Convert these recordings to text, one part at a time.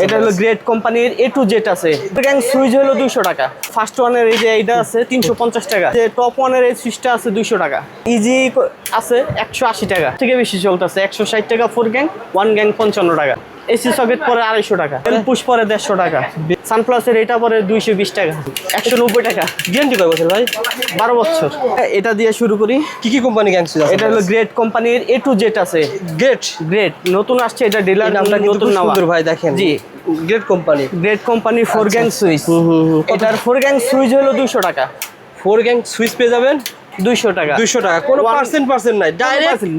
এটা হলো গ্রেট কোম্পানির A to Z আছে। গ্যাং সুইচ হলো 200 টাকা। ফার্স্ট ওয়ানের এই যে এইটা আছে 350 টাকা। যে টপ ওয়ানের এই সুইচটা আছে 200 টাকা। ইজি আছে 180 টাকা। থেকে বেশি চলতেছে 160 টাকা 4 গ্যাং, 1 গ্যাং 55 টাকা। এসি সকেট পরে 250 টাকা, তেল পুশ পরে 150 টাকা, সানপ্লাসের এটা পরে 220 টাকা, 190 টাকা। গ্যারান্টি কয় বছর ভাই? 12 বছর। এটা দিয়ে শুরু করি। কি কোম্পানি গ্যাং সুইচ আছে? এটা হলো গ্রেট কোম্পানির A to Z আছে। গ্রেট নতুন আসছে, এটা ডিলার নামটা নতুন নাম। সুন্দর ভাই, দেখেন। জি, গ্রেট কোম্পানি 4 গ্যাং সুইচ। এটার 4 গ্যাং সুইচ হলো 200 টাকা। 4 গ্যাং সুইচ পেয়ে যাবেন 200 টাকা। 200 টাকা, কোনো পার্সেন্ট নাই,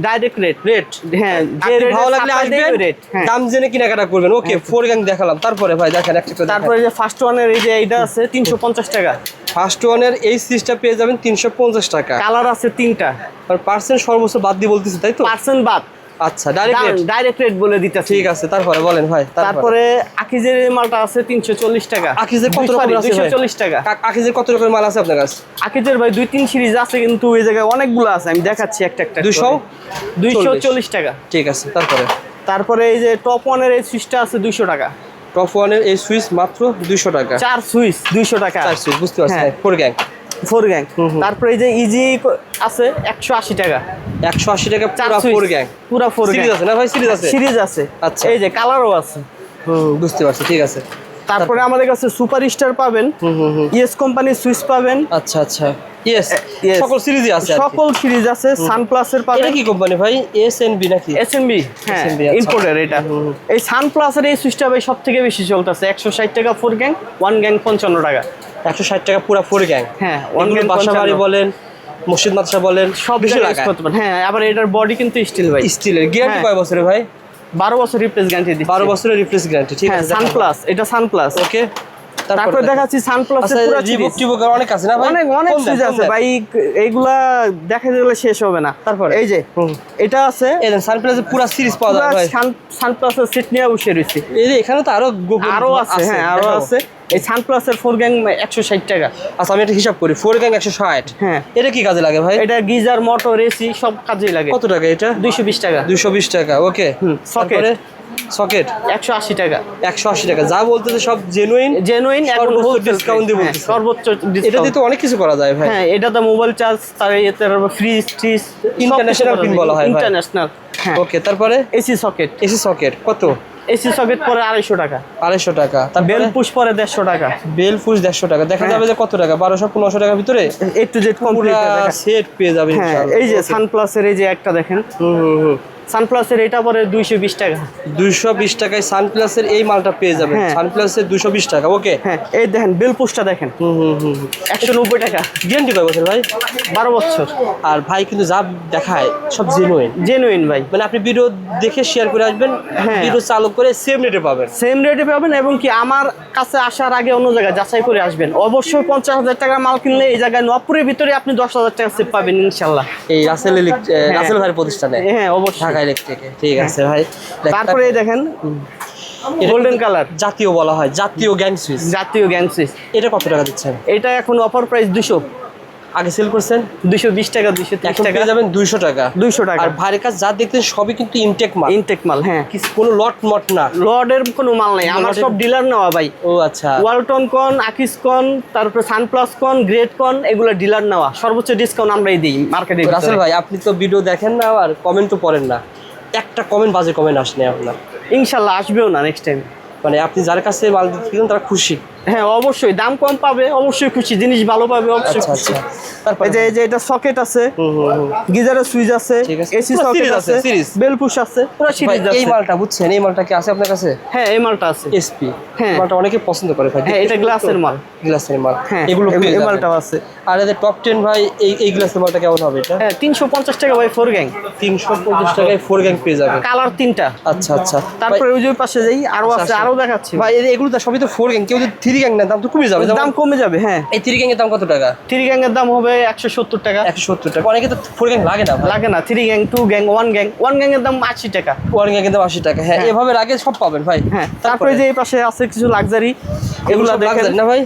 ডাইরেক্ট রেট। হ্যাঁ, যে রেট রেট ভালো লাগলে আসবেন, রেট। দাম জেনে কেনাকাটা করবেন। ওকে, 4 গ্যাং দেখালাম, তারপরে ভাই দেখেন একটা। তারপরে যে ফার্স্ট ওয়ানের এই যে এইটা আছে 350 টাকা। ফার্স্ট ওয়ানের এই সুইচটা পেয়ে যাবেন 350 টাকা। কালার আছে 3টা। আর পার্সেন্ট সর্বোচ্চ বাদ দিয়ে বলতেছি, তাই তো? পার্সেন্ট বাদ। আচ্ছা, ডাইরেক্ট রেট বলে দিতেছি। ঠিক আছে, তারপরে বলেন ভাই। তারপরে আকিজের মালটা আছে 340 টাকা। আকিজের কত রকম আছে? 240 টাকা। আকিজের কত রকমের মাল আছে আপনার কাছে? আকিজের ভাই 2-3 সিরিজ আছে, কিন্তু এই জায়গায় অনেকগুলো আছে, আমি দেখাচ্ছি একটা 240 টাকা। ঠিক আছে, তারপরে এই যে টপ ওয়ানের এই সুইচটা আছে 200 টাকা। টপ ওয়ানের এই সুইচ মাত্র 200 টাকা। 4 সুইচ 200 টাকা। 4 সুইচ, বুঝতে পারছেন? হ্যাঁ। 4 গ্যাং। তারপরে এই যে ইজি আছে 180 টাকা। 180 টাকা পুরো 4 গ্যাং। পুরো 4 গ্যাং সিরিজ আছে না ভাই? সিরিজ আছে। আচ্ছা, এই যে কালারও আছে। বুঝতে পারছি, ঠিক আছে। তারপরে আমাদের কাছে সুপার স্টার পাবেন, ইএস কোম্পানির সুইচ পাবেন। আচ্ছা, ইয়েস, সকল সিরিজই আছে। সকল সিরিজ আছে। সানপ্লাসের পাবেন। এটা কি কোম্পানি ভাই? এসএনবি নাকি? এসএনবি, হ্যাঁ, ইম্পোর্টার এটা। এই সানপ্লাসের এই সুইচটা ভাই সবথেকে বেশি চলতেছে 160 টাকা 4 গ্যাং, 1 গ্যাং 55 টাকা। 160 টাকা পুরো 4 গ্যাং। হ্যাঁ, 1 গ্যাং বাসা বাড়ি বলেন, মসজিদ মাদ্রাসা বলেন, সব জায়গায় করতে পারেন। হ্যাঁ, আবার এটার বডি কিন্তু স্টিল ভাই। স্টিলের। গ্যারান্টি কয় বছরের ভাই? 12 বছর রিপ্লেস গ্যারান্টি দিচ্ছি। 12 বছরের রিপ্লেস গ্যারান্টি, ঠিক আছে। সানপ্লাস, এটা সানপ্লাস। ওকে, তারপরে দেখাচ্ছি সানপ্লাসের পুরো রিবক টিবক অনেক আছে না ভাই? অনেক সুইচ আছে ভাই, এইগুলা দেখা গেলে শেষ হবে না। তারপরে এই যে এটা আছে, এই সানপ্লাসের পুরো সিরিজ পাওয়া যায় ভাই। সানপ্লাসের সেট নিয়ে বসে রয়েছে। এই যে এখানে তো আরো আছে। হ্যাঁ, আরো আছে। এই সানপ্লাসের 4 গ্যাং 160 টাকা। আচ্ছা, আমি একটা হিসাব করি, 4 গ্যাং 160। হ্যাঁ, এটা কি কাজে লাগে ভাই? এটা গিজার, মোটর, এসি সব কাজেই লাগে। কত টাকা এটা? 220 টাকা। 220 টাকা, ওকে। সকেট 180 টাকা। 180 টাকা। যা বলতেছে সব জেনুইন, এখন ডিসকাউন্ট দিয়ে বলতেছে। সর্বোচ্চ এটা দিয়ে তো অনেক কিছু করা যায় ভাই। হ্যাঁ, এটাতে মোবাইল চার্জ, তারপর ফ্রিজ, ইন্টারন্যাশনাল পিন বলা হয় ভাই। ইন্টারন্যাশনাল। হ্যাঁ, ওকে, তারপরে এসি সকেট কত? এসি সকেট পরে 250 টাকা। 250 টাকা। বেল পুশ পরে 150 টাকা। বেল পুশ 150 টাকা। দেখা যাবে যে কত টাকা? 1200-1500 টাকার ভিতরে A to Z complete set পেয়ে যাবে ইনশাআল্লাহ। এই যে সানপ্লাসের এই যে একটা দেখেন, সানপ্লাসের এটা পরে 220 টাকা। 220 টাকায় সানপ্লাসের এই মালটা পেয়ে যাবেন। সানপ্লাসের 220 টাকা, ওকে। হ্যাঁ, এই দেখেন বেল পুশটা দেখেন, 190 টাকা। গ্যারান্টি কয় বছর ভাই? 12 বছর। আর ভাই কিন্তু যা দেখায় সব জেনুইন ভাই। মানে আপনি ভিডিও দেখে শেয়ার করে আসবেন, ভিডিও চালু করে সেম রেটে পাবেন। এবং কি আমার কাছে আসার আগে অন্য জায়গায় যাচাই করে আসবেন। অবশ্যই 50,000 টাকার মাল কিনলে এই জায়গায় নবপুরের ভিতরে আপনি 10,000 টাকা সেভ পাবেন ইনশাআল্লাহ, এই রাসেল ভাইয়ের প্রতিষ্ঠানে। হ্যাঁ, অবশ্যই। ইলেকট্রিকে, ঠিক আছে ভাই। তারপরে দেখেন গোল্ডেন কালার, জাতীয় বলা হয়, জাতীয় গ্যাং সুইচ। এটা কত টাকা দিচ্ছেন? এটা এখন অফার প্রাইস 200। আগে সেল করছেন 220 টাকা, 230 টাকা। যাবেন 200 টাকা। 200 টাকা। আর ভাইয়ের কাছে যা দেখতেন সবই কিন্তু ইনটেক মাল। হ্যাঁ, কোনো লট না, লডের কোনো মাল নাই, আমার সব ডিলার নেওয়া ভাই। ও আচ্ছা। ওয়ালটন কোন, আকিস কোন, তারপরে সানপ্লাস কোন, গ্রেট কোন, এগুলো ডিলার নেওয়া। সর্বোচ্চ ডিসকাউন্ট আমরাই দিই মার্কেটে। রাসেল ভাই, আপনি তো ভিডিও দেখেন না আর কমেন্ট তো পড়েন না, একটা বাজে কমেন্ট আসেনি আপনার। ইনশাল্লাহ আসবেও না নেক্সট টাইম। মানে আপনি যার কাছে মাল দিচ্ছেন তারা খুশি? হ্যাঁ, অবশ্যই দাম কম পাবে, অবশ্যই খুশি, জিনিস ভালো পাবে, অবশ্যই খুশি। তারপরে এই যে এটা সকেট আছে, গিজারের সুইচ আছে, এসি সকেট আছে, বেল পুশ আছে, পুরো সিরিজ আছে। এই মালটা বুঝছেন, এই মালটা কি আছে আপনার কাছে? হ্যাঁ, এই মালটা আছে, এসপি। হ্যাঁ, মালটা অনেকে পছন্দ করে ভাই। হ্যাঁ, এটা গ্লাসের মাল। হ্যাঁ, এগুলো এই মালটাও আছে। আর এদের টপ 10 ভাই, এই গ্লাসের মালটা কেমন হবে এটা? হ্যাঁ, 350 টাকা ভাই 4 গ্যাং। 350 টাকায় 4 গ্যাং পেয়ে যাবে। কালার 3টা। আচ্ছা। তারপরে ওই যে পাশে যাই, আরো আছে, আরো দেখাচ্ছি ভাই। এগুলো তো সবই তো 4 গ্যাং, কেউ যদি 3 গ্যাং নেন দাম তো কমে যাবে। দাম কমে যাবে। হ্যাঁ, এই 3 গ্যাং এর দাম কত টাকা? 3 গ্যাং এর দাম হবে 170 টাকা। 170 টাকা। অনেকে তো 4 গ্যাং লাগে না 3 গ্যাং, 2 গ্যাং, 1 গ্যাং এর দাম 80 টাকা। 1 গ্যাং এর দাম 80 টাকা। হ্যাঁ, এভাবে আগে সব পাবেন ভাই। হ্যাঁ, তারপরে যে এই পাশে আছে কিছু লাক্সারি, এগুলা দেখেন না ভাই।